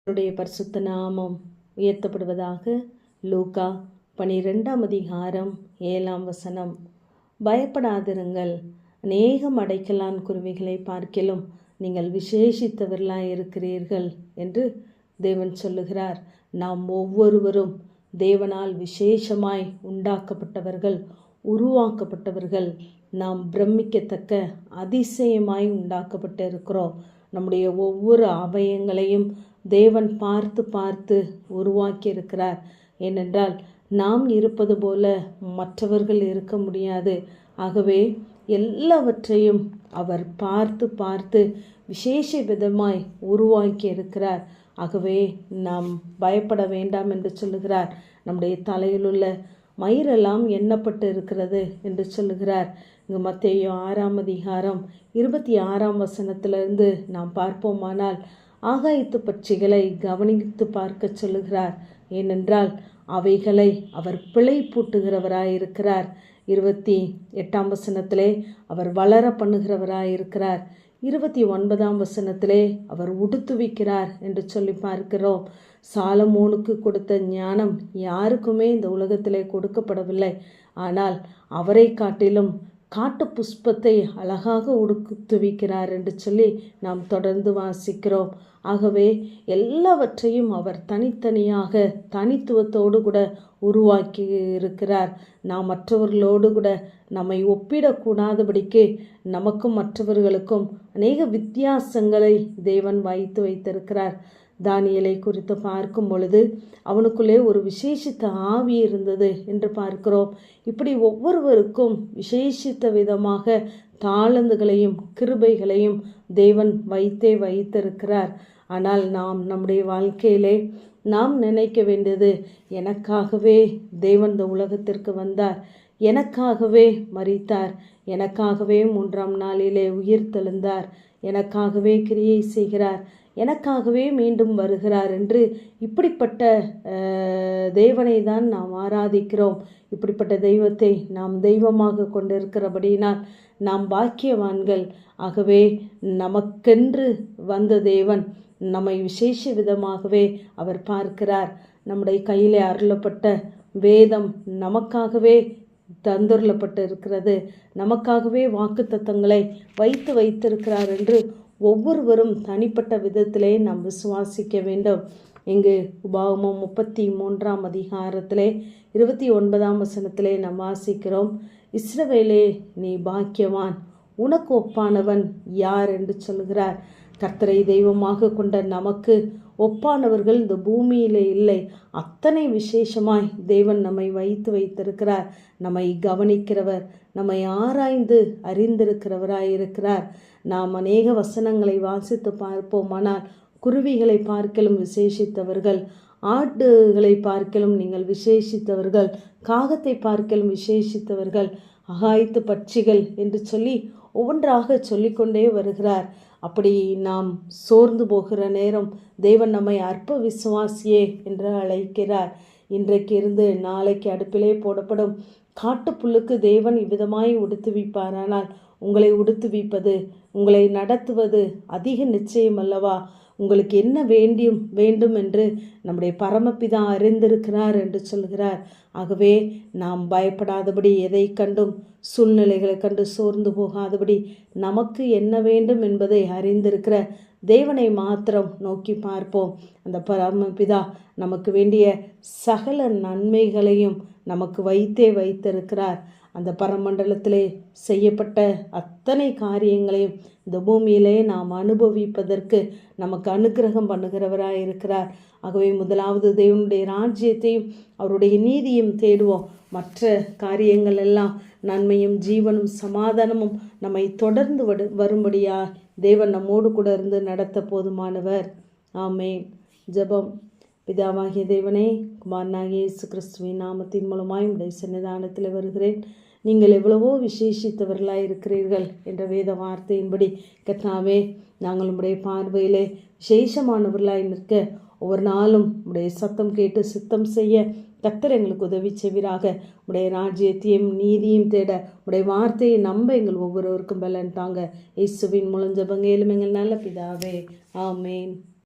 அவருடைய பரிசுத்த நாமம் உயர்த்தப்படுவதாக. லூக்கா 12ஆம் அதிகாரம் 7ஆம் வசனம். பயப்படாதிருங்கள், அநேகம் அடைக்கலான் குருவிகளை பார்க்கிலும் நீங்கள் விசேஷித்தவர்களாய் இருக்கிறீர்கள் என்று தேவன் சொல்லுகிறார். நாம் ஒவ்வொருவரும் தேவனால் விசேஷமாய் உண்டாக்கப்பட்டவர்கள், உருவாக்கப்பட்டவர்கள். நாம் பிரமிக்கத்தக்க அதிசயமாய் உண்டாக்கப்பட்டிருக்கிறோம். நம்முடைய ஒவ்வொரு அவயங்களையும் தேவன் பார்த்து பார்த்து உருவாக்கி இருக்கிறார். ஏனென்றால் நாம் இருப்பது போல மற்றவர்கள் இருக்க முடியாது. ஆகவே எல்லாவற்றையும் அவர் பார்த்து பார்த்து விசேஷ விதமாய் உருவாக்கி இருக்கிறார். ஆகவே நாம் பயப்பட வேண்டாம் என்று சொல்லுகிறார். நம்முடைய தலையிலுள்ள மயிரெல்லாம் எண்ணப்பட்டு இருக்கிறது என்று சொல்லுகிறார். இங்கு மத்தேயு 6ஆம் அதிகாரம் 26ஆம் வசனத்திலிருந்து நாம் பார்ப்போமானால் ஆகாயத்து பட்சிகளை கவனித்து பார்க்க சொல்லுகிறார். ஏனென்றால் அவைகளை அவர் பிழை பூட்டுகிறவராயிருக்கிறார். 28ஆம் வசனத்திலே அவர் வளர பண்ணுகிறவராயிருக்கிறார். 29ஆம் வசனத்திலே அவர் உடுத்துவிக்கிறார் என்று சொல்லி பார்க்கிறோம். சாலமோனுக்கு கொடுத்த ஞானம் யாருக்குமே இந்த உலகத்திலே கொடுக்கப்படவில்லை. ஆனால் அவரை காட்டிலும் காட்டு புஷ்பத்தை அழகாக உடுத்துவிக்கிறார் என்று சொல்லி நாம் தொடர்ந்து வாசிக்கிறோம். ஆகவே எல்லாவற்றையும் அவர் தனித்தனியாக தனித்துவத்தோடு கூட உருவாக்கி இருக்கிறார். நாம் மற்றவர்களோடு கூட நம்மை ஒப்பிடக்கூடாதபடிக்கு நமக்கும் மற்றவர்களுக்கும் அநேக வித்தியாசங்களை தேவன் வைத்திருக்கிறார். தானியேலை குறித்து பார்க்கும் பொழுது அவனுக்குள்ளே ஒரு விசேஷித்த ஆவி இருந்தது என்று பார்க்கிறோம். இப்படி ஒவ்வொருவருக்கும் விசேஷித்த விதமாக தாளந்துகளையும் கிருபைகளையும் தேவன் வைத்திருக்கிறார். ஆனால் நாம் நம்முடைய வாழ்க்கையிலே நாம் நினைக்க வேண்டியது, எனக்காகவே தேவன் இந்த உலகத்திற்கு வந்தார், எனக்காகவே மரித்தார், எனக்காகவே 3ஆம் நாளிலே உயிர் தெழுந்தார், எனக்காகவே கிரியை செய்கிறார், எனக்காகவே மீண்டும் வருகிறார் என்று இப்படிப்பட்ட தேவனை தான் நாம் ஆராதிக்கிறோம். இப்படிப்பட்ட தெய்வத்தை நாம் தெய்வமாக கொண்டிருக்கிறபடியினால் நாம் பாக்கியவான்கள். ஆகவே நமக்கென்று வந்த தேவன் நம்மை விசேஷ விதமாகவே அவர் பார்க்கிறார். நம்முடைய கையிலே அருளப்பட்ட வேதம் நமக்காகவே தந்துள்ளப்பட்டு இருக்கிறது. நமக்காகவே வாக்குத்தத்தங்களை வைத்திருக்கிறார் என்று ஒவ்வொருவரும் தனிப்பட்ட விதத்திலே நாம் விசுவாசிக்க வேண்டும். இங்கு உபாகமம் 33ஆம் அதிகாரத்திலே 29ஆம் வசனத்திலே நாம் வாசிக்கிறோம், இஸ்ரவேலே நீ பாக்கியவான், உனக்கு ஒப்பானவன் யார் என்று சொல்கிறார். கர்த்தரை தெய்வமாக கொண்ட நமக்கு ஒப்பானவர்கள் இந்த பூமியிலே இல்லை. அத்தனை விசேஷமாய் தேவன் நம்மை வைத்திருக்கிறார். நம்மை கவனிக்கிறவர், நம்மை ஆராய்ந்து அறிந்திருக்கிறவராயிருக்கிறார். நாம் அநேக வசனங்களை வாசித்து பார்ப்போமானால் குருவிகளை பார்க்கலும் விசேஷித்தவர்கள், ஆடுகளை பார்க்கலும் நீங்கள் விசேஷித்தவர்கள், காகத்தை பார்க்கலும் விசேஷித்தவர்கள், ஆகாயத்து பட்சிகள் என்று சொல்லி ஒவ்வொன்றாக சொல்லிக்கொண்டே வருகிறார். அப்படி நாம் சோர்ந்து போகிற நேரம் தேவன் நம்மை அற்ப விசுவாசியே என்று அழைக்கிறார். இன்றைக்கு இருந்து நாளைக்கு அடுப்பிலே போடப்படும் காட்டுப்புல்லுக்கு தேவன் இவ்விதமாய் உடுத்துவிப்பாரானால் உங்களை உடுத்துவிப்பது, உங்களை நடத்துவது அதிக நிச்சயம் அல்லவா? உங்களுக்கு என்ன வேண்டும் என்று நம்முடைய பரமபிதா அறிந்திருக்கிறார் என்று சொல்கிறார். ஆகவே நாம் பயப்படாதபடி, எதை கண்டும் சூழ்நிலைகளை கண்டு சோர்ந்து போகாதபடி, நமக்கு என்ன வேண்டும் என்பதை அறிந்திருக்கிற தேவனை மாத்திரம் நோக்கி பார்ப்போம். அந்த பரமபிதா நமக்கு வேண்டிய சகல நன்மைகளையும் நமக்கு வைத்திருக்கிறார். அந்த பரமண்டலத்திலே செய்யப்பட்ட அத்தனை காரியங்களையும் இந்த பூமியிலே நாம் அனுபவிப்பதற்கு நமக்கு அனுக்கிரகம் பண்ணுகிறவராயிருக்கிறார். ஆகவே முதலாவது தேவனுடைய ராஜ்யத்தையும் அவருடைய நீதியும் தேடுவோம். மற்ற காரியங்கள் எல்லாம் நன்மையும் ஜீவனும் சமாதானமும் நம்மை தொடர்ந்து வரும்படியா தேவன் நம்மோடு கூட இருந்து நடத்த போதுமானவர். ஆமேன். ஜெபம். பிதாவாகிய தேவனே, குமாரனாகிய இயேசு கிறிஸ்துவின் நாமத்தின் மூலமாய் உடைய சன்னிதானத்தில் வருகிறேன். நீங்கள் எவ்வளவோ விசேஷித்தவர்களாய் இருக்கிறீர்கள் என்ற வேத வார்த்தையின்படி கர்த்தாவே, நாங்கள் உடைய பார்வையிலே விசேஷமானவர்களாய் நிற்க ஒவ்வொரு நாளும் உடைய சத்தம் கேட்டு சித்தம் செய்ய கர்த்தர் எங்களுக்கு உதவி செய்வீராக. உடைய ராஜ்யத்தையும் நீதியும் தேட உடைய வார்த்தையை நம்ப எங்கள் ஒவ்வொருவருக்கும் பலன் தாங்க. இயேசுவின் மூலம் ஜெபம் கேளும் எங்கள் நல்ல பிதாவே. ஆமேன்.